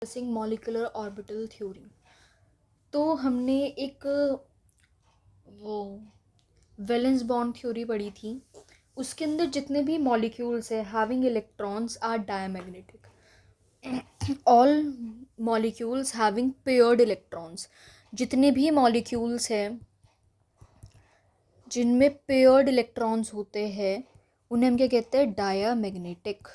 Discussing molecular orbital theory. तो हमने एक वो वैलेंस बॉन्ड थ्योरी पढ़ी थी। उसके अंदर जितने भी मॉलिक्यूल्स है having electrons are diamagnetic. All molecules having paired electrons, जितने भी मॉलिक्यूल्स हैं जिनमें पेयर्ड इलेक्ट्रॉन्स होते हैं उन्हें हम क्या कहते हैं? Diamagnetic.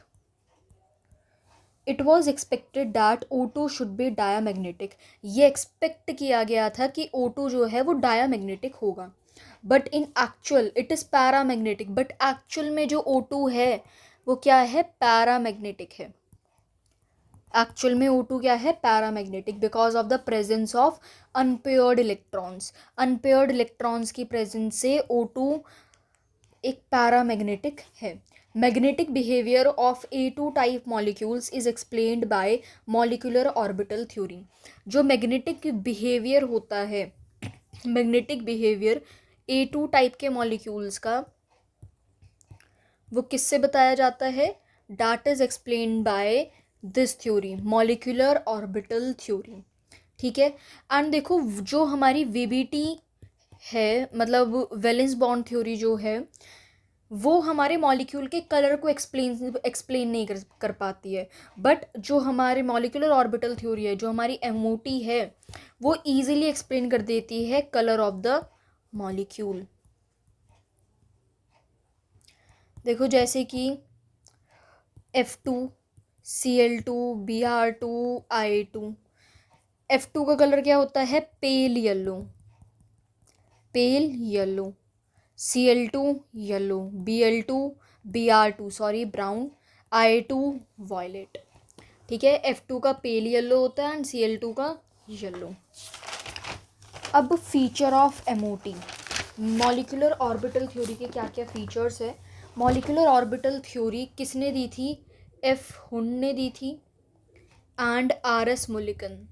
It was expected that O2 should be diamagnetic. ये एक्सपेक्ट किया गया था कि O2 जो है वो डायामैग्नेटिक होगा, but in actual it is paramagnetic. But actual में जो O2 है वो क्या है? पैरामैग्नेटिक है। एक्चुअल में O2 क्या है? Paramagnetic, because of the presence of unpaired electrons. Unpaired electrons की प्रेजेंस से O2 एक पैरामैग्नेटिक है। Magnetic behaviour of A2 type molecules is explained bye molecular orbital theory. जो मैग्नेटिक बिहेवियर होता है, मैग्नेटिक बिहेवियर A2 टाइप के molecules का, वो किससे बताया जाता है? That is explained by this theory, molecular orbital theory. ठीक है। एंड देखो, जो हमारी VBT है, मतलब वैलेंस बॉन्ड थ्योरी जो है, वो हमारे मॉलिक्यूल के कलर को एक्सप्लेन नहीं कर पाती है। बट जो हमारे मॉलिक्यूलर ऑर्बिटल थ्योरी है, जो हमारी MOT है, वो इजीली एक्सप्लेन कर देती है कलर ऑफ द मॉलिक्यूल। देखो, जैसे कि F2 Cl2 Br2 I2। F2 का कलर क्या होता है? Pale yellow, pale yellow. Cl2 yellow, Br2 sorry brown, I2 violet. ठीक है। F2 का पेल येलो होता है एंड Cl2 का येलो। अब feature of MOT, molecular orbital theory के क्या क्या फीचर्स है? मॉलिक्यूलर ऑर्बिटल थ्योरी किसने दी थी? F हुंड ने दी थी एंड RS मुलिकन।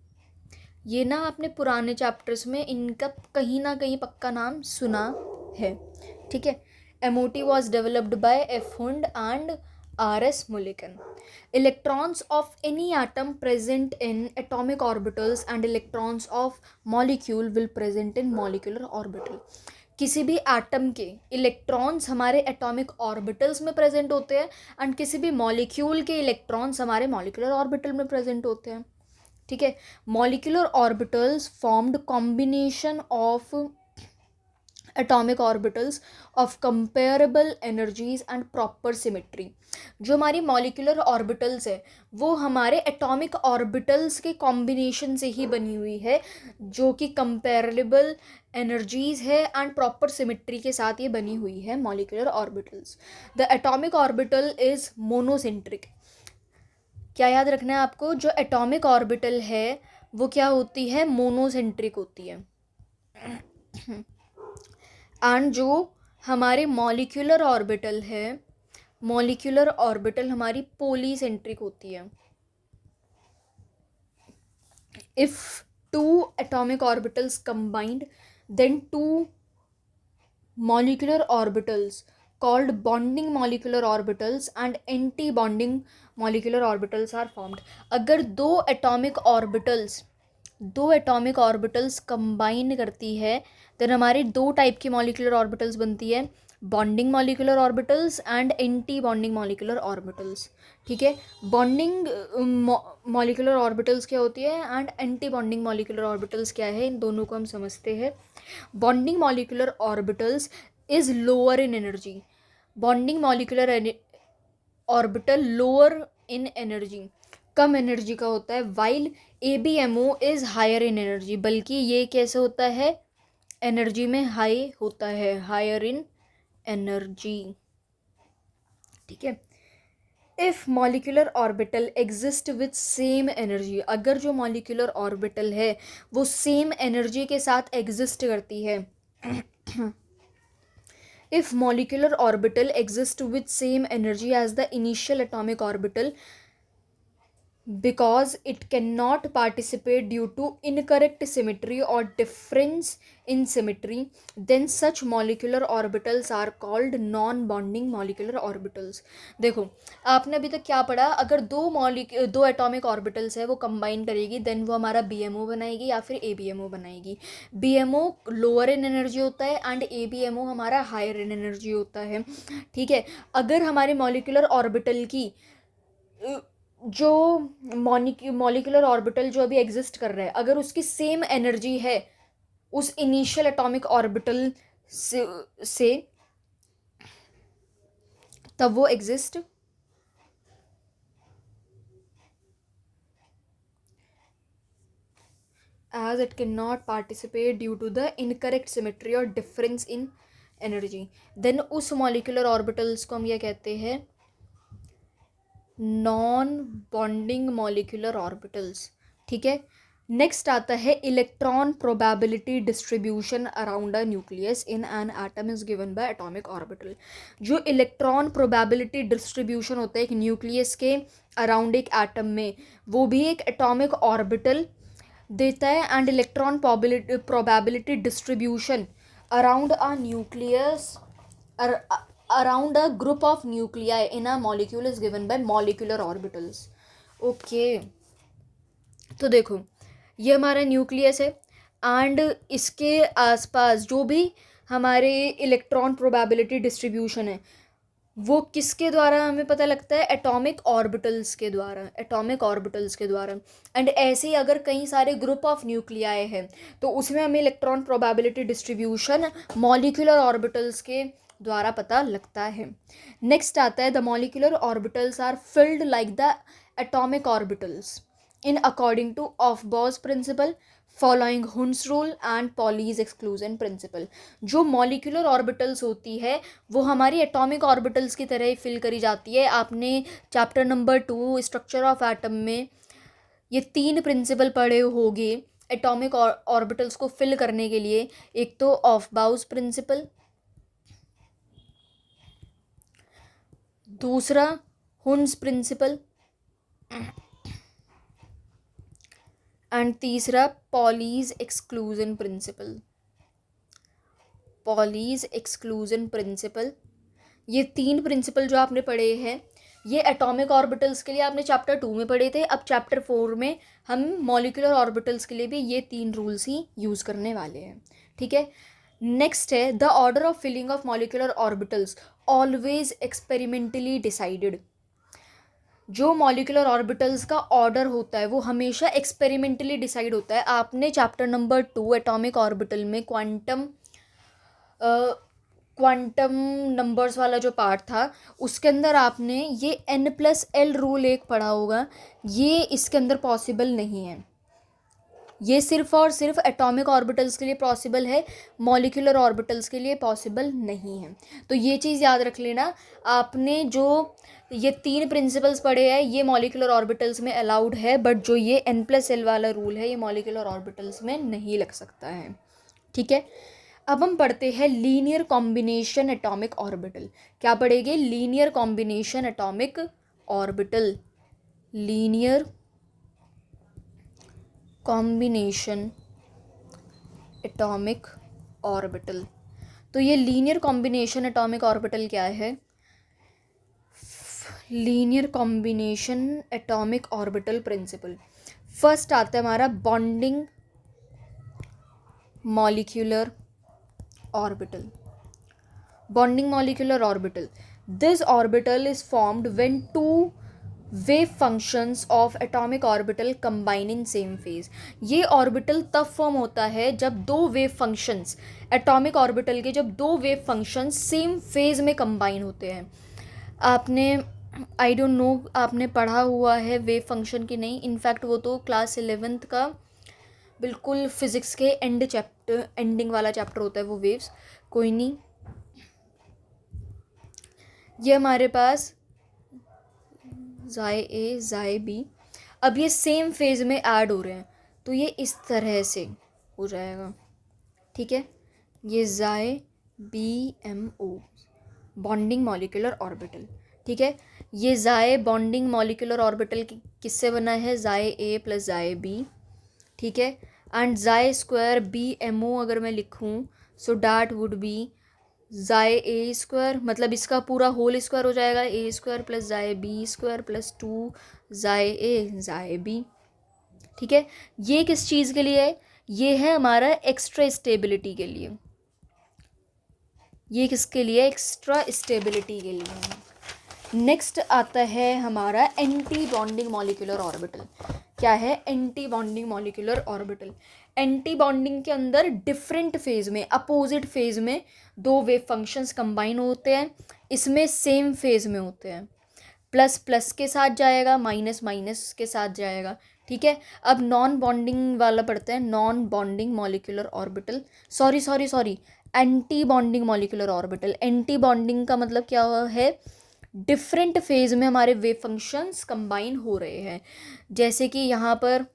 ये ना आपने पुराने चैप्टर्स में इनका कहीं ना कहीं पक्का नाम सुना है। ठीक है। MOT was developed by F Hund and RS Mulliken. Electrons of any atom present in atomic orbitals and electrons of molecule will present in molecular orbital. किसी भी एटम के इलेक्ट्रॉन्स हमारे एटॉमिक ऑर्बिटल्स में प्रेजेंट होते हैं and किसी भी molecule के इलेक्ट्रॉन्स हमारे मॉलिक्यूलर ऑर्बिटल में प्रेजेंट होते हैं। ठीक है। Molecular orbitals formed combination of atomic orbitals of comparable energies and proper symmetry. जो हमारी मॉलिक्यूलर ऑर्बिटल्स है वो हमारे एटॉमिक ऑर्बिटल्स के कॉम्बिनेशन से ही बनी हुई है, जो कि कंपेरेबल एनर्जीज है एंड प्रॉपर सिमेट्री के साथ ये बनी हुई है molecular orbitals. The atomic orbital is monocentric. क्या याद रखना है आपको? जो एटॉमिक ऑर्बिटल है वो क्या होती है? मोनोसेंट्रिक होती है। एंड जो हमारे मॉलिक्यूलर ऑर्बिटल है, मॉलिक्यूलर ऑर्बिटल हमारी पॉलीसेंट्रिक होती है। If two atomic orbitals combined, then two molecular orbitals called bonding molecular orbitals and anti-bonding molecular orbitals are formed. अगर दो एटॉमिक ऑर्बिटल्स कंबाइन करती है देन हमारी दो टाइप की मॉलिक्यूलर ऑर्बिटल्स बनती है, bonding molecular orbitals and anti bonding molecular orbitals. ठीक है। बॉन्डिंग मॉलिक्यूलर ऑर्बिटल्स क्या होती है and anti bonding molecular orbitals क्या है, इन दोनों को हम समझते हैं। Bonding molecular orbitals is lower in energy. Bonding molecular orbital lower in energy, कम एनर्जी का होता है, while ABMO is higher in energy, बल्कि ये कैसे होता है? एनर्जी में हाई होता है, हायर इन एनर्जी। ठीक है। If molecular orbital exist with same energy, अगर जो मॉलिक्यूलर ऑर्बिटल है वो सेम एनर्जी के साथ एग्जिस्ट करती है, if molecular orbital exists with same energy as the initial atomic orbital, because it cannot participate due to incorrect symmetry or difference in symmetry, then such molecular orbitals are called non bonding molecular orbitals. देखो, आपने अभी तक क्या पढ़ा, अगर दो atomic orbitals है वो कंबाइन करेगी देन वो हमारा बीएमओ बनाएगी या फिर एबीएमओ बनाएगी. बीएमओ लोअर इन एनर्जी होता है एंड एबीएमओ हमारा हायर इन एनर्जी होता है. ठीक है, अगर हमारे मॉलिक्यूलर ऑर्बिटल की जो मॉलिक्यूलर ऑर्बिटल जो अभी एग्जिस्ट कर रहा है, अगर उसकी सेम एनर्जी है उस इनिशियल एटॉमिक ऑर्बिटल से तब वो exist as it cannot participate due to the incorrect symmetry or difference in energy, then उस molecular orbitals को हम ये कहते हैं नॉन बॉन्डिंग मॉलिक्यूलर ऑर्बिटल्स. ठीक है, नेक्स्ट आता है electron probability distribution around a nucleus in an atom is given by atomic orbital. जो इलेक्ट्रॉन प्रोबेबिलिटी डिस्ट्रीब्यूशन होता है एक न्यूक्लियस के अराउंड एक एटम में, वो भी एक एटॉमिक ऑर्बिटल देता है. And electron probability distribution around a nucleus around a group of nuclei in a molecule is given by molecular orbitals. Okay, तो देखो ये हमारा न्यूक्लियस है एंड इसके आसपास जो भी हमारे इलेक्ट्रॉन प्रोबेबिलिटी डिस्ट्रीब्यूशन है वो किसके द्वारा हमें पता लगता है, एटॉमिक ऑर्बिटल्स के द्वारा, एटॉमिक ऑर्बिटल्स के द्वारा. एंड ऐसे ही अगर कई सारे ग्रुप ऑफ न्यूक्लियाई हैं तो उसमें हमें electron probability distribution molecular orbitals के द्वारा पता लगता है. नेक्स्ट आता है the molecular orbitals are filled like the atomic orbitals in according to aufbau principle following Hund's rule and Pauli's exclusion principle. जो मॉलिक्यूलर ऑर्बिटल्स होती है वो हमारी एटॉमिक ऑर्बिटल्स की तरह ही फिल करी जाती है. आपने chapter number 2 structure of atom में ये 3 प्रिंसिपल पढ़े होंगे एटॉमिक ऑर्बिटल्स को फिल करने के लिए. एक तो ऑफ-बाउज प्रिंसिपल, दूसरा हुन्स प्रिंसिपल एंड तीसरा Pauli's exclusion principal. Pauli's exclusion principal, ये 3 प्रिंसिपल जो आपने पढ़े हैं ये एटॉमिक ऑर्बिटल्स के लिए आपने चैप्टर 2 में पढ़े थे. अब चैप्टर 4 में हम मॉलिक्यूलर ऑर्बिटल्स के लिए भी ये 3 रूल्स ही यूज़ करने वाले हैं. ठीक है, नेक्स्ट है the order of filling of molecular orbitals always experimentally decided. जो मॉलिक्यूलर ऑर्बिटल्स का ऑर्डर होता है वो हमेशा एक्सपेरिमेंटली डिसाइड होता है. आपने चैप्टर नंबर 2 एटॉमिक ऑर्बिटल में क्वांटम नंबर्स वाला जो पार्ट था उसके अंदर आपने ये n+l रूल एक पढ़ा होगा. ये इसके अंदर पॉसिबल नहीं है, ये सिर्फ और सिर्फ एटॉमिक ऑर्बिटल्स के लिए पॉसिबल है, मॉलिक्यूलर ऑर्बिटल्स के लिए पॉसिबल नहीं है. तो ये चीज़ याद रख लेना. आपने जो ये 3 प्रिंसिपल्स पढ़े हैं ये मॉलिक्यूलर ऑर्बिटल्स में अलाउड है, बट जो ये n+l वाला रूल है ये मॉलिक्यूलर ऑर्बिटल्स में नहीं लग सकता है. ठीक है, अब हम पढ़ते हैं लीनियर कॉम्बिनेशन एटॉमिक ऑर्बिटल. क्या पढ़ेंगे, linear combination atomic orbital. Linear combination atomic orbital. तो ये लीनियर कॉम्बिनेशन एटॉमिक ऑर्बिटल क्या है, linear combination atomic orbital principle. First आता है हमारा bonding molecular orbital. Bonding molecular orbital, this orbital is formed when 2 wave functions of atomic orbital combine in same phase. ये orbital तब form होता है जब 2 वेव फंक्शंस एटॉमिक ऑर्बिटल के जब 2 वेव फंक्शंस सेम फेज में कंबाइन होते हैं. आपने आई डोंट नो आपने पढ़ा हुआ है वेव फंक्शन की नहीं, इनफैक्ट वो तो क्लास 11th का बिल्कुल फिज़िक्स के एंडिंग वाला चैप्टर होता है वो वेव्स. कोई नहीं, ये हमारे पास ज़ाय ए ज़ाय बी, अब ये सेम फेज में ऐड हो रहे हैं तो ये इस तरह से हो जाएगा. ठीक है, ये ज़ाय BMO बॉन्डिंग मॉलिक्यूलर ऑर्बिटल. ठीक है, ये जाए बॉन्डिंग मॉलिक्यूलर ऑर्बिटल किससे बना है, जाए ए प्लस जाए बी, ठीक है। एंड जाए स्क्वायर बी एम ओ अगर मैं लिखूँ, सो डैट वुड बी जाए ए स्क्वायर, मतलब इसका पूरा होल स्क्वायर हो जाएगा, ए स्क्वायर प्लस जाए बी स्क्वायर प्लस 2 जाए ए जाए बी, ठीक है। ये किस चीज़ के लिए है, ये है हमारा एक्स्ट्रा स्टेबिलिटी के लिए, ये किसके लिए, एक्स्ट्रा स्टेबिलिटी के लिए है। नेक्स्ट आता है हमारा एंटी बॉन्डिंग मॉलिक्यूलर ऑर्बिटल। क्या है, anti bonding molecular orbital. Anti bonding के अंदर डिफरेंट फेज में, अपोजिट फेज में दो वेव फंक्शंस कंबाइन होते हैं, इसमें सेम फेज में होते हैं, प्लस प्लस के साथ जाएगा, माइनस माइनस के साथ जाएगा, ठीक है। अब नॉन बॉन्डिंग वाला पढ़ते हैं, non bonding molecular orbital, sorry anti bonding molecular orbital. Anti bonding का मतलब क्या है, डिफरेंट फेज में हमारे वेव फंक्शंस कंबाइन हो रहे हैं। जैसे कि यहाँ पर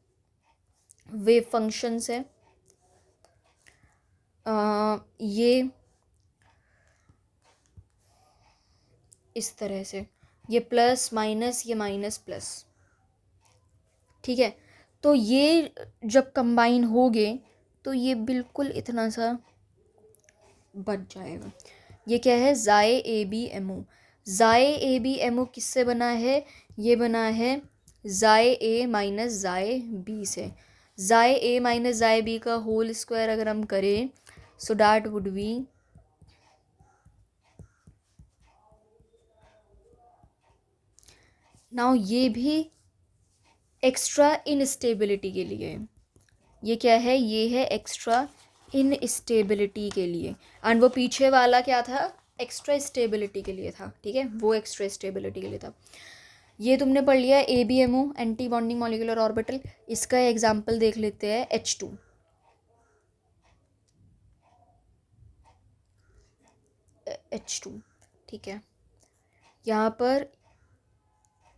वेव फंक्शंस है, ये इस तरह से, ये प्लस माइनस, ये माइनस प्लस, ठीक है। तो ये जब कंबाइन हो गए तो ये बिल्कुल इतना सा बच जाएगा। ये क्या है, जाए ए बी एम ओ। जाए ए बी एम ओ किससे बना है, ये बना है जाए ए माइनस जाए बी से। जाए ए माइनस जाए बी का होल स्क्वायर अगर हम करें, so that would be now, ये भी एक्स्ट्रा इनस्टेबिलिटी के लिए, ये क्या है, ये है एक्स्ट्रा इनस्टेबिलिटी के लिए, एंड वो पीछे वाला क्या था, एक्स्ट्रा स्टेबिलिटी के लिए था, ठीक है, वो एक्स्ट्रा स्टेबिलिटी के लिए था। ये तुमने पढ़ लिया A B M O, anti bonding molecular orbital. इसका एग्जाम्पल देख लेते हैं, H2। H2, ठीक है, यहाँ पर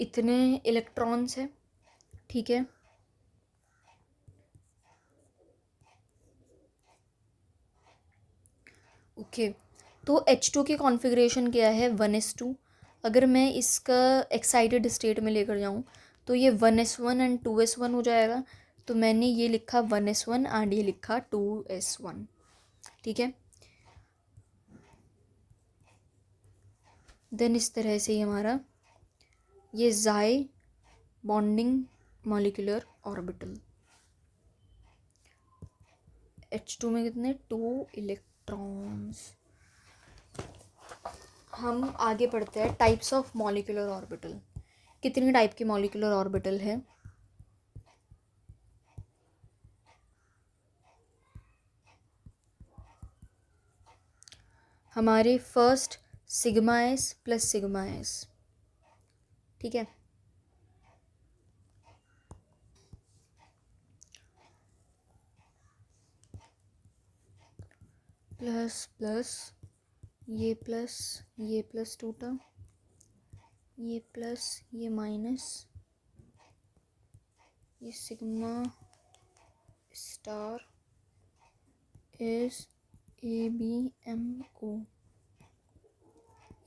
इतने इलेक्ट्रॉन्स हैं, ठीक है। ओके, तो H2 की कॉन्फ़िगरेशन क्या है, 1s2। अगर मैं इसका एक्साइटेड स्टेट में लेकर जाऊँ तो ये 1s1 एंड 2s1 हो जाएगा। तो मैंने ये लिखा 1s1 एंड ये लिखा 2s1, ठीक है। देन इस तरह से ही हमारा ये जाए बॉन्डिंग मॉलिक्यूलर ऑर्बिटल। H2 में कितने, 2 इलेक्ट्रॉन्स। हम आगे पढ़ते हैं टाइप्स ऑफ मॉलिक्यूलर ऑर्बिटल। कितनी टाइप की मॉलिक्यूलर ऑर्बिटल है, हमारे first sigma S plus sigma S, ठीक है। प्लस प्लस, ये प्लस टूटा, ये प्लस, ये माइनस, ये sigma star is A B M O,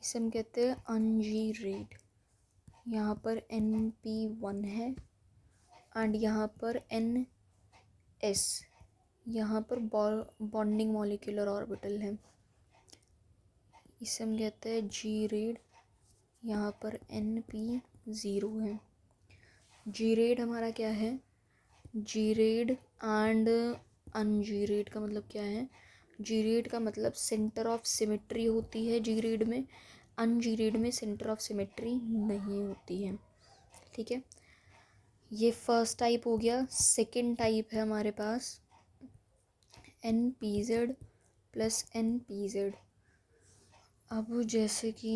इसे हम कहते हैं अनजीरेड। यहाँ पर NP1 है एंड यहाँ पर NS, यहाँ पर बॉन्डिंग मॉलिक्यूलर ऑर्बिटल है, इसे हम कहते हैं जी रेड। यहाँ पर NP0 है। जी रेड हमारा क्या है, जी रेड एंड अनजीरेड का मतलब क्या है, जी रेड का मतलब सेंटर ऑफ सिमेट्री होती है जी रेड में, अनजीरेड में सेंटर ऑफ सिमेट्री नहीं होती है, ठीक है। ये फर्स्ट टाइप हो गया। सेकंड टाइप है हमारे पास NPZ प्लस NPZ। अब जैसे कि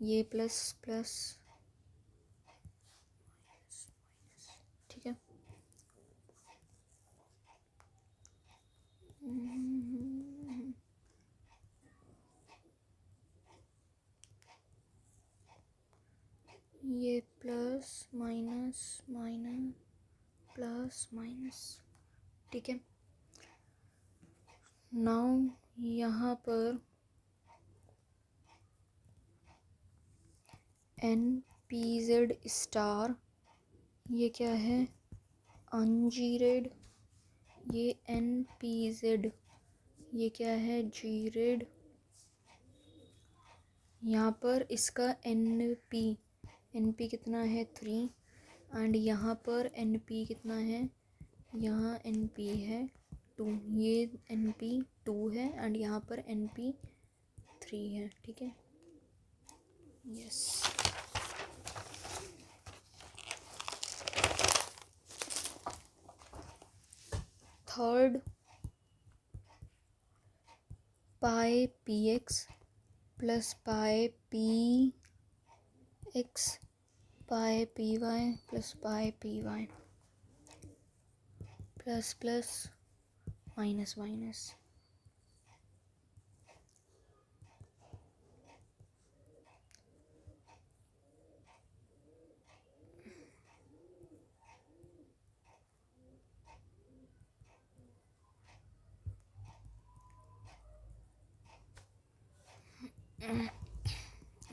ये प्लस प्लस, ठीक है। ये plus minus minus plus minus, ठीक है। नाउ यहाँ पर NPZ स्टार, ये क्या है, अनजीरेड। ये NPZ, ये क्या है, जीरेड। यहाँ पर इसका NP कितना है 3, एंड यहाँ पर NP कितना है, यहाँ NP है 2, ये NP 2 है एंड यहाँ पर NP 3 है। ठीक है, यस। थर्ड, पाई PX प्लस पाई PX पाई PY plus pi PY plus plus minus minus.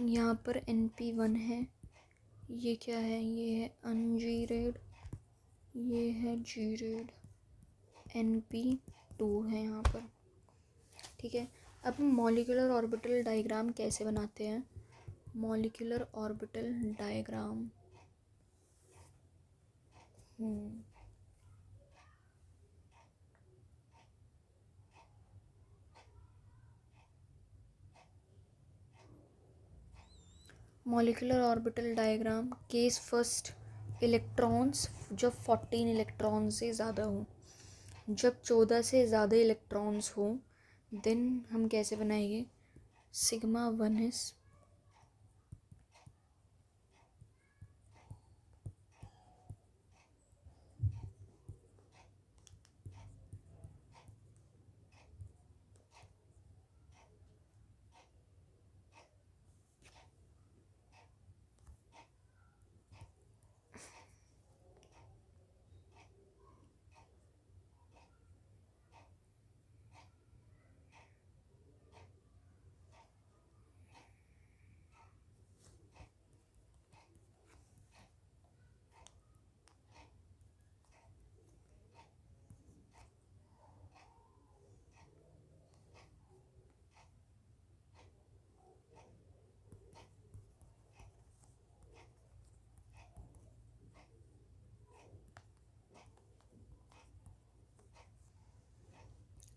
यहाँ पर NP1 है, ये क्या है, ये है अनजीरेड, ये है जीरेड, NP2 है यहाँ पर। ठीक है, अब हम मॉलिक्यूलर ऑर्बिटल डायग्राम कैसे बनाते हैं। Molecular orbital diagram, molecular orbital diagram, case first, electrons जब 14 इलेक्ट्रॉन से ज़्यादा हो, जब 14 से ज़्यादा इलेक्ट्रॉन्स हो, देन हम कैसे बनाएंगे, sigma 1s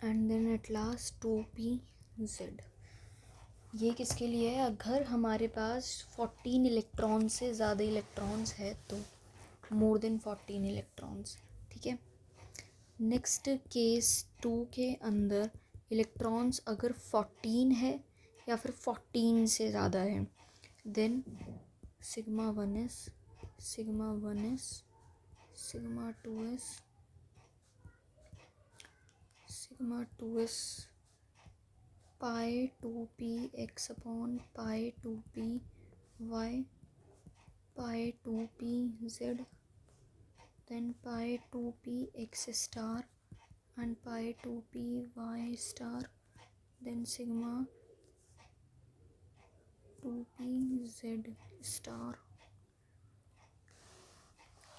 and then at last 2pz। ये किसके लिए है, अगर हमारे पास 14 इलेक्ट्रॉन से ज़्यादा इलेक्ट्रॉन्स है तो, मोर देन 14 इलेक्ट्रॉन्स। ठीक है, नेक्स्ट केस 2 के अंदर इलेक्ट्रॉन्स अगर 14 है या फिर 14 से ज़्यादा है, then sigma 1s, sigma 1s, sigma 2s, sigma 2s, pi 2px upon pi 2py, pi 2pz, then pi 2px star and pi 2py star, then sigma 2pz star.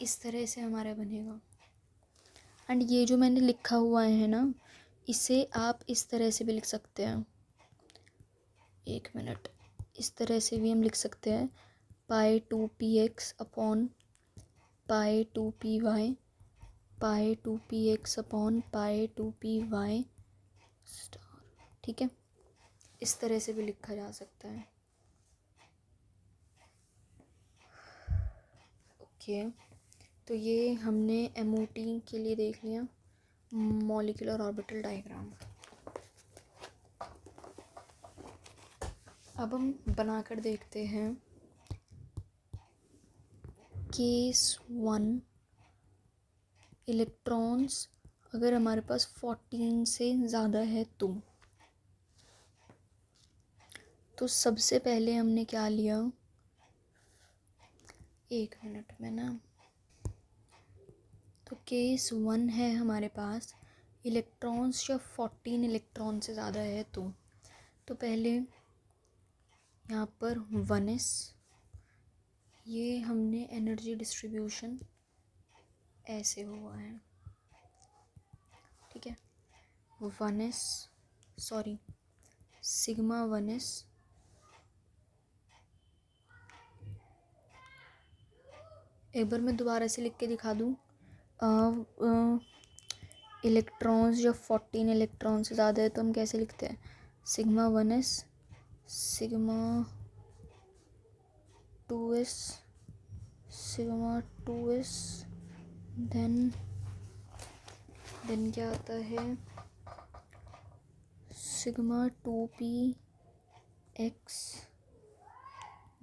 इस तरह से हमारा बनेगा। एंड ये जो मैंने लिखा हुआ है ना, इसे आप इस तरह से भी लिख सकते हैं, एक मिनट, इस तरह से भी हम लिख सकते हैं, पाई 2px अपॉन पाई 2py, पाई 2px अपॉन पाई 2py स्टार। ठीक है, इस तरह से भी लिखा जा सकता है। ओके, तो ये हमने MOT के लिए देख लिया, मॉलिक्यूलर ऑर्बिटल डायग्राम। अब हम बनाकर देखते हैं केस 1, इलेक्ट्रॉन्स अगर हमारे पास 14 से ज़्यादा है तो सबसे पहले हमने क्या लिया, एक मिनट में ना, तो केस 1 है हमारे पास, इलेक्ट्रॉन्स जब 14 इलेक्ट्रॉन से ज़्यादा है तो पहले यहाँ पर 1s, ये हमने एनर्जी डिस्ट्रीब्यूशन ऐसे हुआ है, ठीक है। 1s, सॉरी, सिग्मा 1s एक बार मैं दोबारा से लिख के दिखा दूँ। इलेक्ट्रॉन्स जब 14 इलेक्ट्रॉन से ज़्यादा है तो हम कैसे लिखते हैं? Sigma 1s, sigma 2s, sigma 2s, then क्या आता है? सिग्मा 2p x,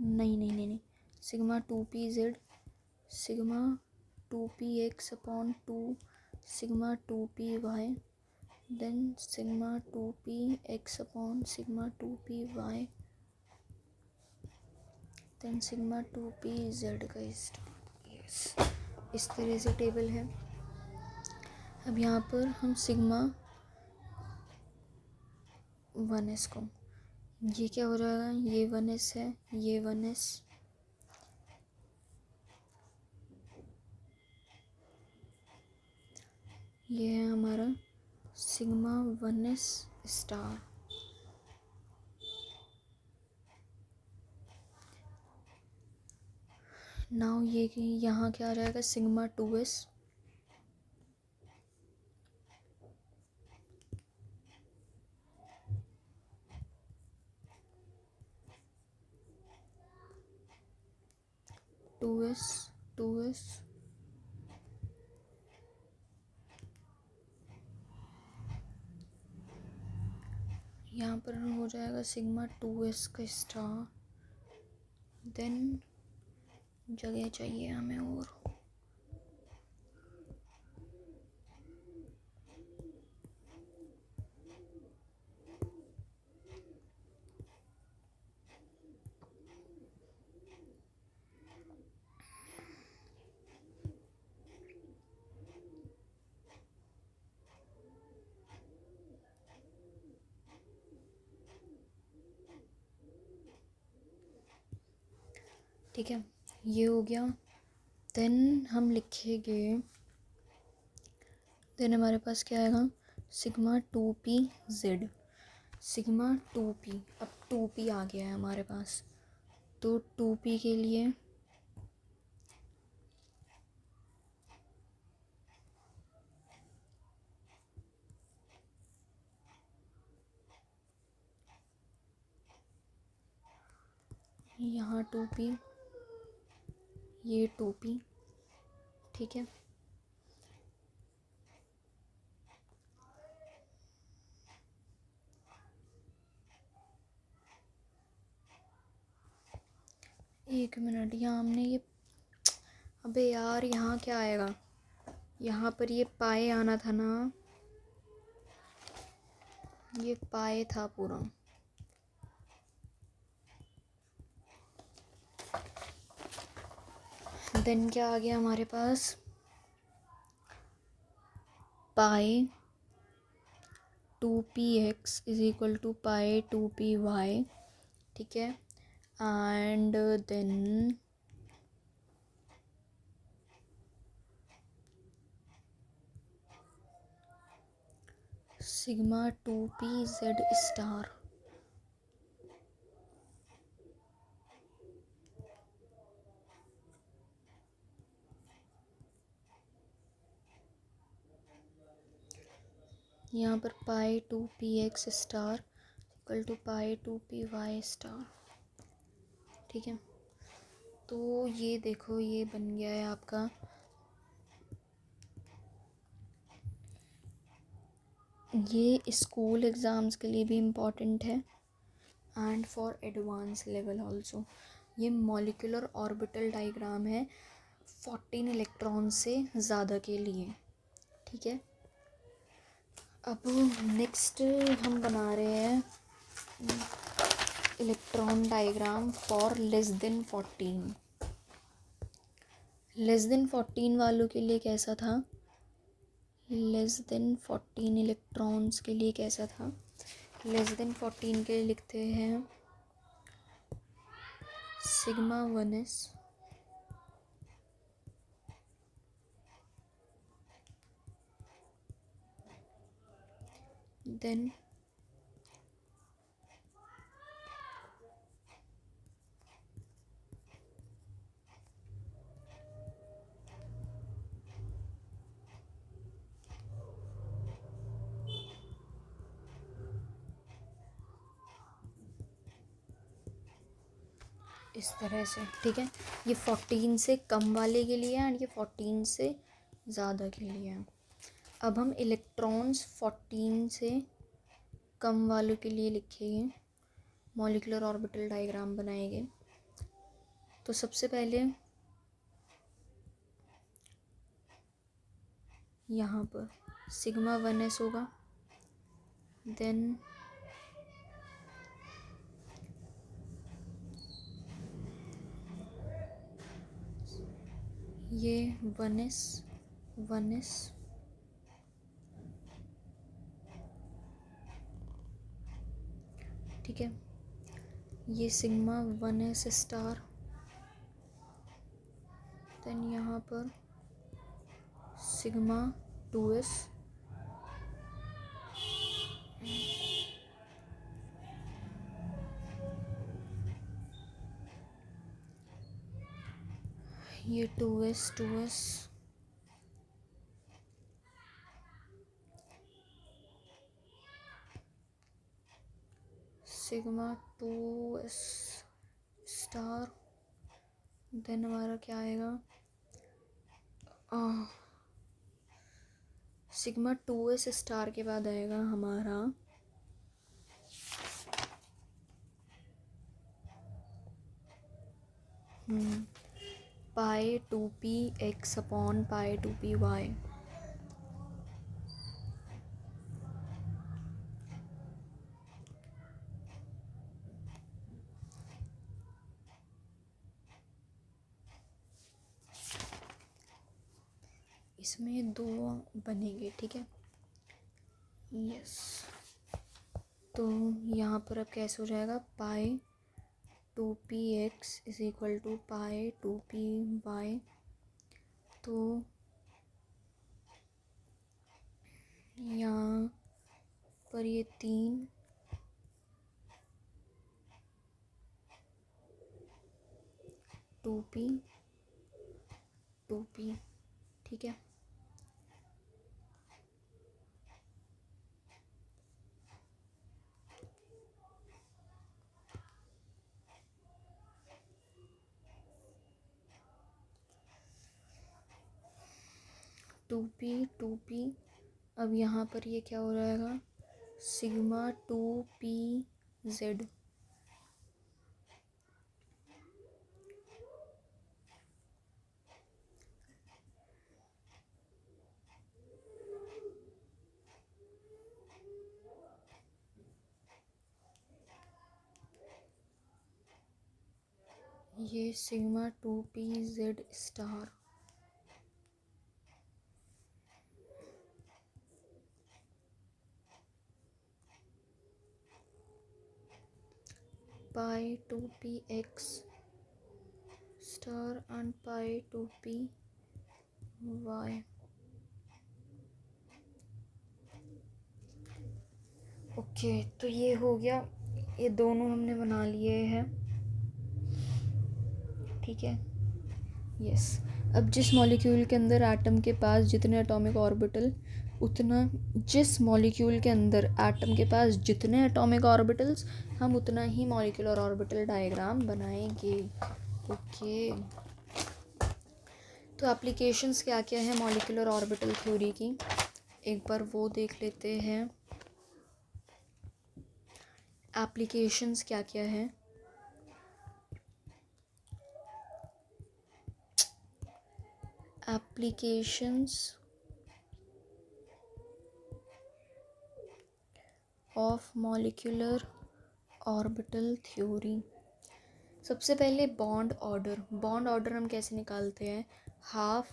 नहीं, sigma 2p z, sigma 2p x upon 2, sigma 2p y, then sigma 2p x upon sigma 2p y, then sigma 2p z का yes, इस तरह से table है। अब यहाँ पर हम सिग्मा 1s को, ये क्या हो जाएगा? ये 1s है, ये 1s, ये है हमारा सिग्मा 1s स्टार। नाउ ये कि यहाँ क्या आ जाएगा? सिग्मा 2s, यहाँ पर हो जाएगा सिग्मा 2s का स्टार, देन जगह चाहिए हमें और ठीक है, ये हो गया। देन हम लिखेंगे, देन हमारे पास क्या आएगा? Sigma 2p z, sigma 2p, अब 2p आ गया है हमारे पास, तो 2p के लिए यहाँ 2p, ये 2p, ठीक है। एक मिनट, यहाँ हमने ये, अबे यार यहाँ क्या आएगा? यहाँ पर ये पाए आना था ना, ये पाए था पूरा। देन क्या आ गया हमारे पास? पाए 2px इज इक्वल टू पाए 2py, ठीक है। And then sigma 2pz star, यहाँ पर pi 2px star equal to pi 2py star, ठीक है। तो ये देखो, ये बन गया है आपका ये स्कूल एग्ज़ाम्स के लिए भी इम्पॉर्टेंट है and for advance level also. ये मॉलिक्यूलर ऑर्बिटल डायग्राम है 14 इलेक्ट्रॉन से ज़्यादा के लिए, ठीक है। अब नेक्स्ट हम बना रहे हैं electron diagram for less than 14। Less than 14 वालों के लिए कैसा था? लेस देन 14 इलेक्ट्रॉन्स के लिए कैसा था? लेस देन 14 के लिए लिखते हैं सिग्मा 1s, देन इस तरह से, ठीक है। ये 14 से कम वाले के लिए है एंड ये 14 से ज़्यादा के लिए है। अब हम इलेक्ट्रॉन्स 14 से कम वालों के लिए लिखेंगे, मॉलिक्यूलर ऑर्बिटल डायग्राम बनाएंगे। तो सबसे पहले यहाँ पर सिग्मा 1s होगा, देन ये 1s ठीक है। ये सिग्मा 1s स्टार, देन यहाँ पर सिग्मा 2s, ये 2s sigma 2s star, then हमारा क्या आएगा, सिग्मा 2s स्टार के बाद आएगा हमारा पाई 2p x upon pi 2p y। इसमें दो बनेंगे, ठीक है। यस, तो यहाँ पर अब कैसे हो जाएगा, pi 2px is equal to pi 2py। तो यहाँ पर ये 3 2p 2p, ठीक है। टू पी अब यहाँ पर ये क्या हो जाएगा, सिग्मा 2pz, ये sigma 2pz star, pi 2px star and pi 2py। Okay, तो ये हो गया, ये दोनों हमने बना लिए हैं, ठीक है। यस, अब जिस मॉलिक्यूल के अंदर एटम के पास जितने एटॉमिक ऑर्बिटल जिस मॉलिक्यूल के अंदर एटम के पास जितने एटॉमिक ऑर्बिटल्स, हम उतना ही मॉलिक्यूलर ऑर्बिटल डायग्राम बनाएंगे। ओके, तो एप्लीकेशंस क्या क्या है मॉलिक्यूलर ऑर्बिटल थ्योरी की, एक बार वो देख लेते हैं। एप्लीकेशंस क्या क्या है, applications of molecular orbital theory. सबसे पहले बॉन्ड ऑर्डर हम कैसे निकालते हैं, half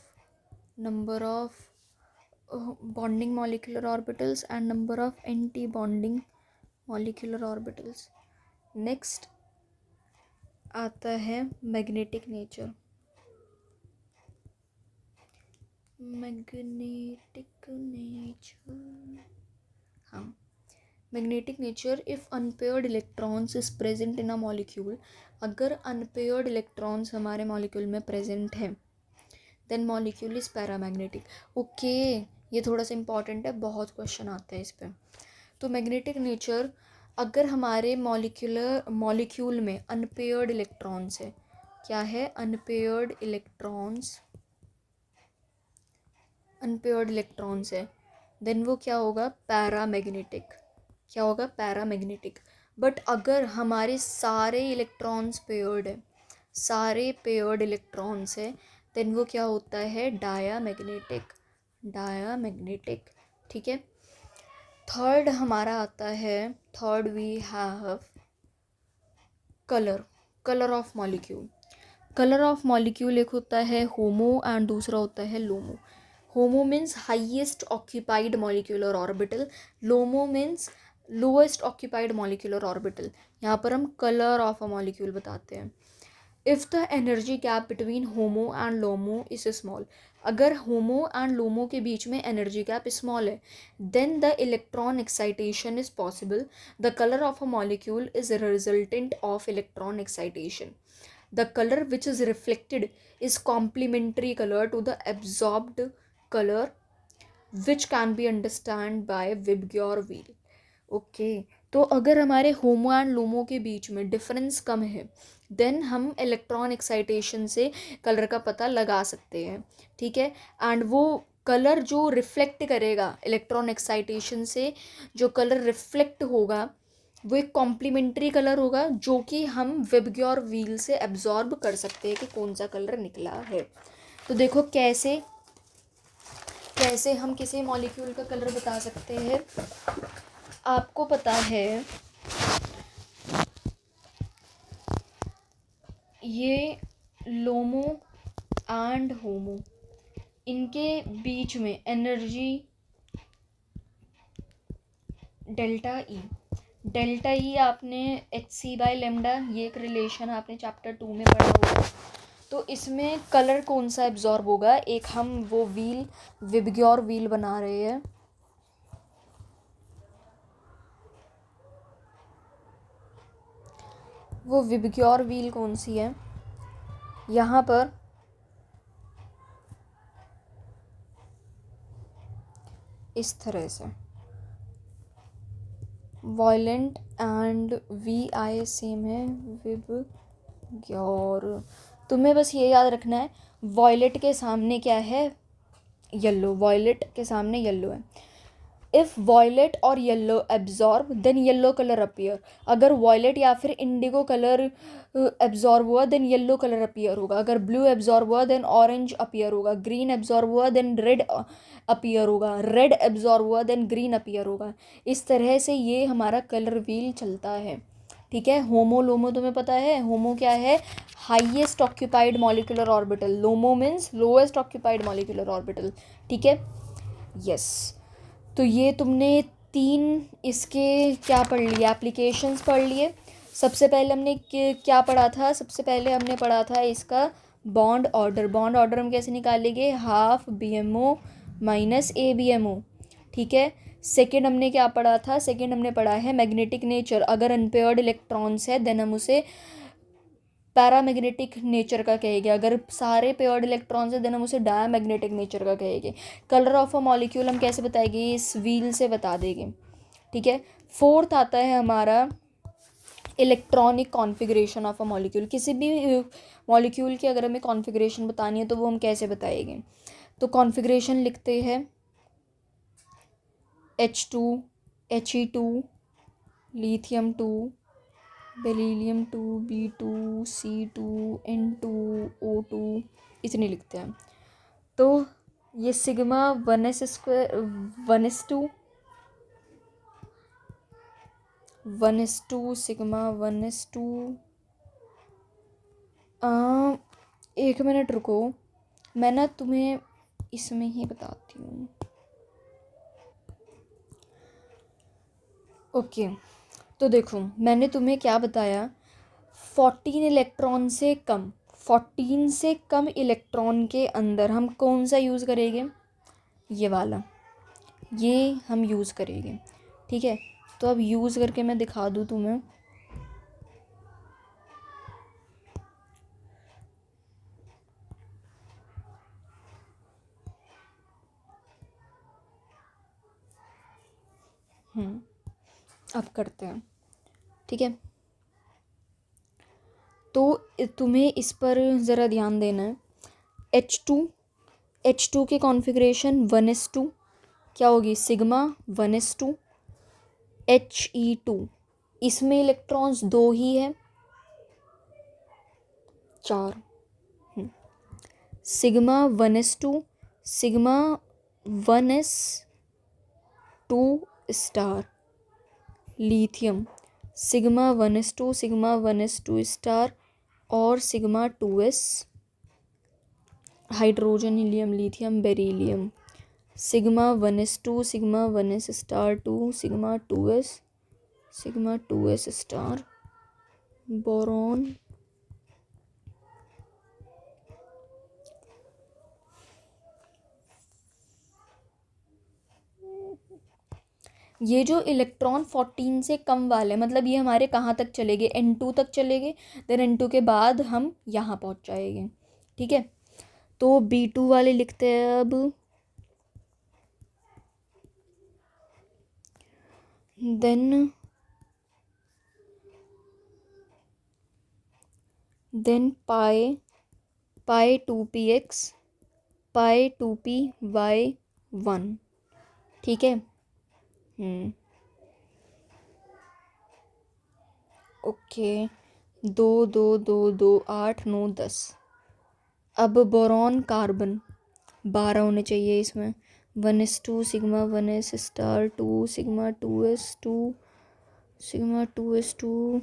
number of bonding molecular orbitals and number of anti bonding molecular orbitals. Next आता है मैग्नेटिक नेचर, हाँ, magnetic nature if unpaired electrons is present in a molecule, अगर अनपेयर्ड इलेक्ट्रॉन्स हमारे मॉलिक्यूल में प्रेजेंट है then molecule is paramagnetic. Okay, ये थोड़ा सा इंपॉर्टेंट है, बहुत क्वेश्चन आते हैं इस पर। तो मैग्नेटिक नेचर, अगर हमारे मॉलिक्यूल में अनपेयर्ड इलेक्ट्रॉन्स है, क्या है, अनपेयर्ड इलेक्ट्रॉन्स है, देन वो क्या होगा, पैरामैग्नेटिक। क्या होगा, पैरामैग्नेटिक। बट अगर हमारे सारे इलेक्ट्रॉन्स पेयर्ड है, सारे पेयर्ड इलेक्ट्रॉन्स है, देन वो क्या होता है, डायामैग्नेटिक। ठीक है। थर्ड हमारा आता है, third we have colour of molecule. Colour of molecule एक होता है होमो एंड दूसरा होता है LUMO. HOMO means highest occupied molecular orbital, LUMO means lowest occupied molecular orbital. यहाँ पर हम कलर ऑफ अ मॉलिक्यूल बताते हैं। If the energy gap between HOMO and LUMO is small, अगर होमो एंड लोमो के बीच में एनर्जी गैप स्मॉल है, then the electron excitation is possible. The colour of a molecule is resultant of electron excitation. The color which is reflected is complementary color to the absorbed color, which can be understood by Vibgyor wheel. Okay, तो अगर हमारे होमो and LUMO के बीच में difference कम है then हम electron excitation से colour का पता लगा सकते हैं। ठीक है। एंड वो कलर जो रिफ्लेक्ट करेगा इलेक्ट्रॉन एक्साइटेशन से, जो कलर रिफ्लेक्ट होगा वो एक कॉम्प्लीमेंट्री कलर होगा, जो कि हम विबग्योर व्हील से एब्जॉर्ब कर सकते हैं कि कौन सा कलर निकला है। तो देखो कैसे कैसे हम किसी मॉलिक्यूल का कलर बता सकते हैं। आपको पता है ये लोमो एंड होमो, इनके बीच में एनर्जी डेल्टा ई आपने hc/λ, ये एक रिलेशन आपने चैप्टर 2 में पढ़ा होगा। तो इसमें कलर कौन सा एब्जॉर्ब होगा, एक हम वो व्हील विबग्योर व्हील बना रहे हैं। वो विबग्योर व्हील कौन सी है, यहाँ पर इस तरह से वॉयलेंट एंड VI सेम है, विबग्योर। तुम्हें बस ये याद रखना है, वॉयलेट के सामने क्या है, येलो। वॉयलेट के सामने येलो है। इफ़ वॉयलेट और yellow absorb then yellow colour appear. अगर वॉयलेट या फिर इंडिगो कलर एब्जॉर्ब हुआ देन येलो कलर अपीयर होगा। अगर ब्लू एब्जॉर्ब हुआ देन ऑरेंज अपीयर होगा। ग्रीन एब्जॉर्ब हुआ देन रेड अपीयर होगा। रेड एब्जॉर्ब हुआ देन ग्रीन अपीयर होगा। इस तरह से ये हमारा कलर व्हील चलता है। ठीक है। होमो लोमो तुम्हें पता है, होमो क्या है, highest occupied molecular orbital, LUMO means lowest occupied molecular orbital. ठीक है, यस। तो ये तुमने 3 इसके क्या पढ़ लिए, एप्लीकेशंस पढ़ लिए। सबसे पहले हमने क्या पढ़ा था, सबसे पहले हमने पढ़ा था इसका बॉन्ड ऑर्डर। बॉन्ड ऑर्डर हम कैसे निकालेंगे, हाफ BMO माइनस ABMO। ठीक है। सेकेंड हमने क्या पढ़ा था, सेकेंड हमने पढ़ा है मैग्नेटिक नेचर। अगर अनपेयर्ड इलेक्ट्रॉन्स है देन हम उसे पैरामैग्नेटिक नेचर का कहेंगे। अगर सारे पेयर्ड इलेक्ट्रॉन्स है देन हम उसे डायमैग्नेटिक नेचर का कहेंगे। कलर ऑफ अ मॉलिक्यूल हम कैसे बताएंगे, इस व्हील से बता देंगे। ठीक है। फोर्थ आता है हमारा electronic configuration of a molecule. किसी भी मॉलिक्यूल की अगर हमें कॉन्फ़िगरेशन बतानी है तो वो हम कैसे बताएंगे। तो कॉन्फ़िगरेशन लिखते हैं H2 He2 lithium 2 beryllium 2 B2 C2 N2 O2, इतने लिखते हैं। तो ये sigma 1s² 1s2 sigma 1s2। एक मिनट रुको, मैं ना तुम्हें इसमें ही बताती हूँ। ओके, तो देखो मैंने तुम्हें क्या बताया, 14 इलेक्ट्रॉन से कम, 14 से कम इलेक्ट्रॉन के अंदर हम कौन सा यूज़ करेंगे, ये वाला, ये हम यूज़ करेंगे। ठीक है। तो अब यूज़ करके मैं दिखा दूँ तुम्हें। अब करते हैं, ठीक है। तो तुम्हें इस पर ज़रा ध्यान देना है। H2 के कॉन्फ़िगरेशन 1s2 क्या होगी, सिग्मा 1s2 He2। इसमें इलेक्ट्रॉन्स 2 ही है, 4। Sigma 1s2 sigma 1s2 star lithium, sigma 1s2 sigma 1s2 star और sigma 2s hydrogen, helium, lithium, beryllium. Sigma 1s2 sigma 1s star 2 sigma 2s star boron. ये जो electron 14 से कम वाले, मतलब ये हमारे कहाँ तक चलेंगे, N2 तक चलेंगे। देन N2 के बाद हम यहाँ पहुँच जाएंगे, ठीक है। तो B2 वाले लिखते हैं अब। देन पाई 2px पाई 2py1, ठीक है। ओके, 2 2 2 2 8 9 10। अब बोरॉन कार्बन 12 होने चाहिए इसमें। 1s2 sigma 1s star 2 sigma 2s2 sigma 2s2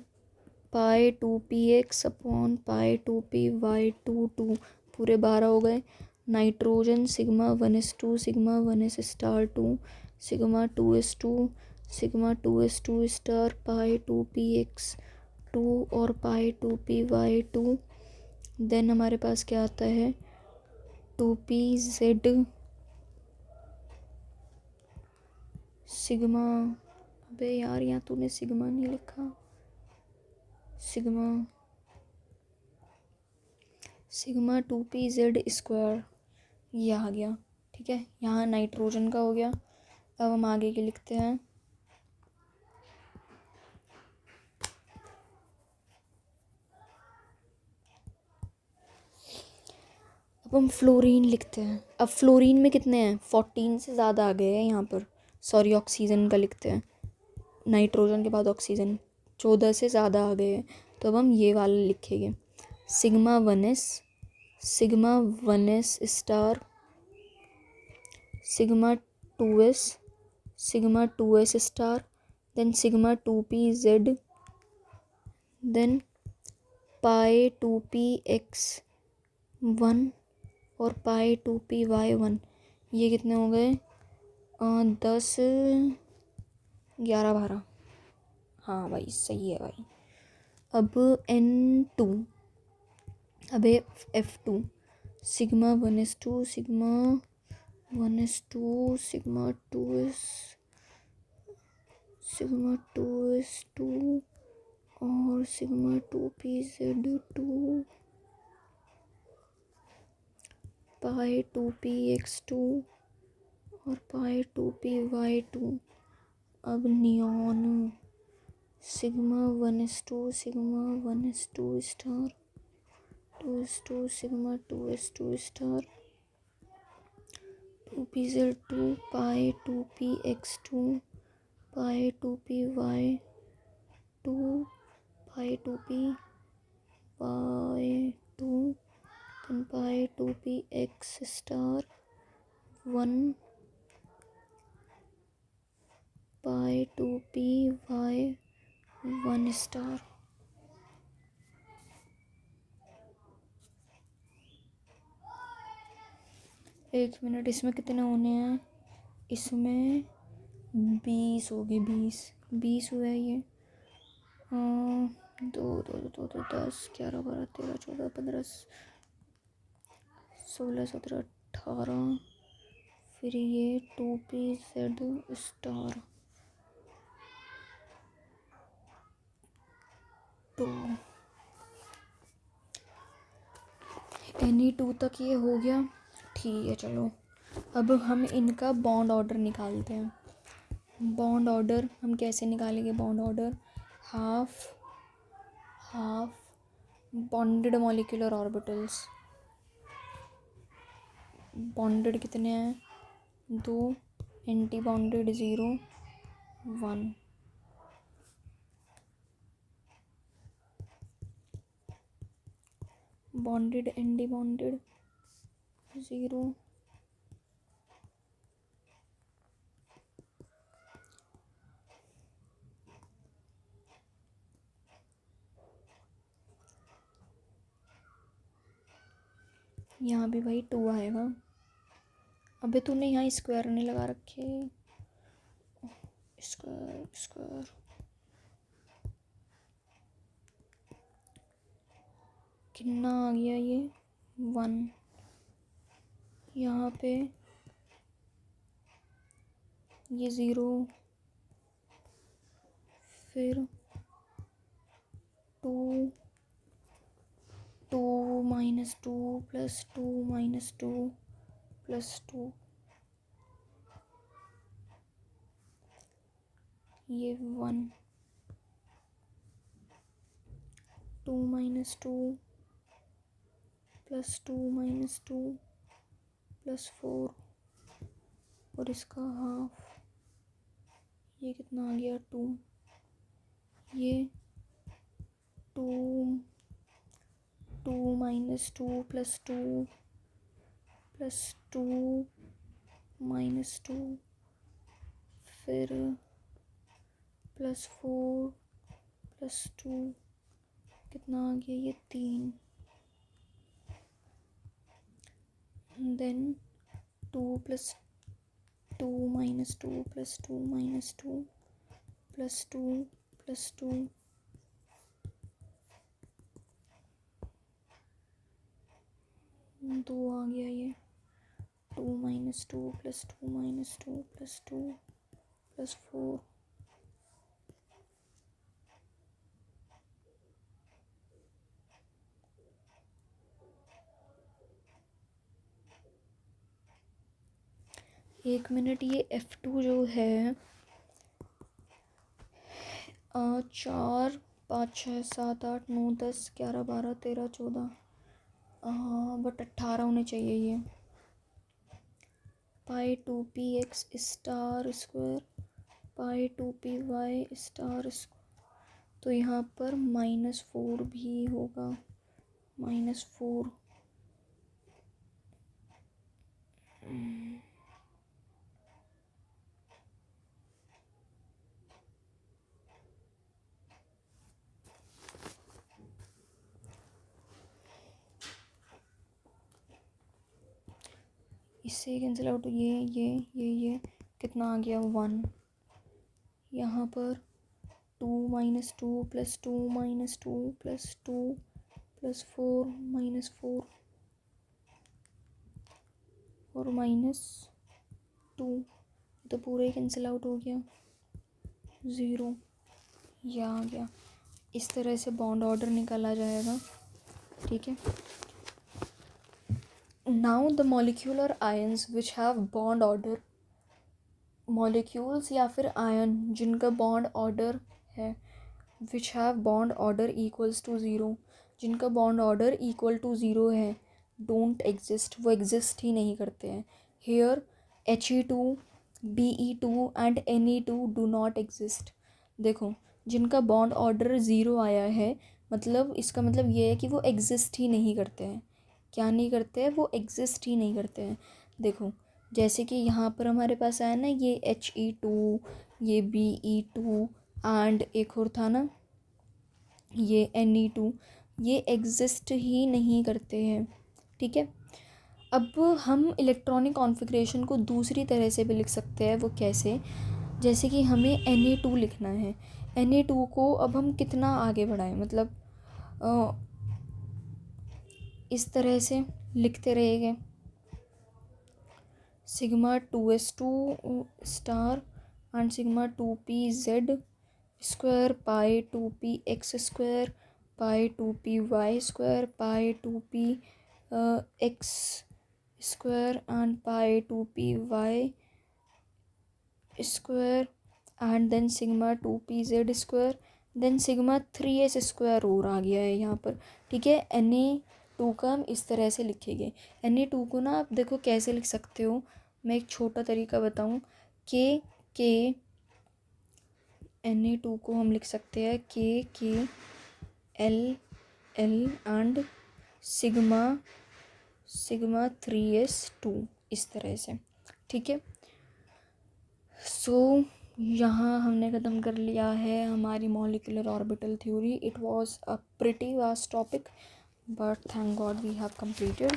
pi 2px upon pi 2py2 2 पूरे 12 हो गए। Nitrogen sigma 1s2 sigma 1s star 2 sigma 2s2 sigma 2s2 star pi 2px2 और पाई 2py2। देन हमारे पास क्या आता है, 2pz सिग्मा। अबे यार, यहाँ तूने सिग्मा नहीं लिखा। सिग्मा 2pz स्क्वायर, ये आ गया, ठीक है। यहाँ नाइट्रोजन का हो गया। अब हम आगे के लिखते हैं। अब हम फ्लोरीन लिखते हैं। अब फ्लोरीन में कितने हैं, 14 से ज़्यादा आ गए हैं यहाँ पर। सॉरी, ऑक्सीजन का लिखते हैं, नाइट्रोजन के बाद ऑक्सीजन 14 से ज़्यादा आ गए हैं। तो अब हम ये वाला लिखेंगे, sigma 1s star sigma 2s star then sigma 2pz then pi 2px1 और पाई 2py1। ये कितने हो गए, 10 11 12। हाँ भाई, सही है भाई। अब N2, अब F2 sigma 1s2 sigma 1s2 sigma 2s2 और सिग्मा 2pz2 पाई 2px2 और पाई 2py2। अब neon sigma 1s2 sigma 1s2 star 2s2 sigma 2s2 star 2pz2 पाई 2px2 पाई 2py2 पाई 2py2 then पाई 2px स्टार 1 पाई 2py1 स्टार। एक minute, इसमें कितने होने हैं, इसमें 20 होगी, 20 हुआ है ये। 2 2 2 2 10 11 12 13 14 15 16 17 18। फिर ये 2pz स्टार टू Na2 तक ये हो गया। ठीक है, चलो अब हम इनका बॉन्ड ऑर्डर निकालते हैं। बॉन्ड ऑर्डर हम कैसे निकालेंगे? Bond order half bonded molecular orbitals. Bonded कितने हैं? 2, anti bonded 0, 1। Bonded anti bonded 0, यहाँ भी भाई 2 आएगा। अबे तूने यहाँ स्क्वायर नहीं लगा रखे। स्क्वायर कितना आ गया ये? 1। यहाँ पे ये 0, फिर 2 -2 + 2 - 2 + 2, ये 1, 2 - 2 + 2 - 2 + 4, और इसका हाफ, ये कितना आ गया? 2। ये 2 - 2 + 2 + 2 + 2 - 2, फिर +4 + 2, कितना आ गया? ये 3। देन 2 + 2 - 2 + 2 - 2 + 2 + 2, 2 आ गया। ये 2 - 2 + 2 - 2 + 2 + 4, एक मिनट। ये F2 जो है 4, 5, 6, 7, 8, 9, 10, 11, 12, 13, 14, बट 18 होने चाहिए ये। π2px² π2py², तो यहाँ पर -4 भी होगा। -4, इससे कैंसिल आउट। ये कितना आ गया? 1। यहाँ पर 2 - 2 + 2 - 2 + 2 + 4 -4 और -2, तो पूरा ही कैंसिल आउट हो गया। 0 ये आ गया। इस तरह से बॉन्ड ऑर्डर निकाला जाएगा। ठीक है। Now the molecular ions which have bond order, molecules या फिर आयन जिनका बॉन्ड ऑर्डर है, which have bond order equals to 0, जिनका बॉन्ड ऑर्डर इक्वल टू 0 है, डोंट एग्जिस्ट, वो एग्जिस्ट ही नहीं करते हैं। Here He2, Be2 and Ne2 do not exist. देखो, जिनका बॉन्ड ऑर्डर 0 आया है, मतलब इसका मतलब ये है कि वो एग्जिस्ट ही नहीं करते हैं। क्या नहीं करते हैं? वो एग्जिस्ट ही नहीं करते हैं। देखो, जैसे कि यहाँ पर हमारे पास आया ना, ये He2, ये Be2 एंड एक और था ना, ये Ne2, ये एग्जिस्ट ही नहीं करते हैं। ठीक है। अब हम इलेक्ट्रॉनिक कॉन्फ़िगरेशन को दूसरी तरह से भी लिख सकते हैं। वो कैसे? जैसे कि हमें Na2 लिखना है। Na2 को अब हम कितना आगे बढ़ाएं, मतलब इस तरह से लिखते रहेंगे, σ2s2 star and σ2pz² π2px² pi 2p y square, pi 2p x square and pi 2p y square and then sigma 2p z square, then sigma 3s square और आ गया है यहाँ पर। ठीक है, Na2 का हम इस तरह से लिखेंगे। Na2 को ना आप देखो कैसे लिख सकते हो, मैं एक छोटा तरीका बताऊँ। के Na2 को हम लिख सकते हैं के एल एंड सिग्मा 3s2 इस तरह से। ठीक है, सो यहाँ हमने ख़त्म कर लिया है हमारी molecular orbital theory. It was a pretty vast topic but thank God we have completed.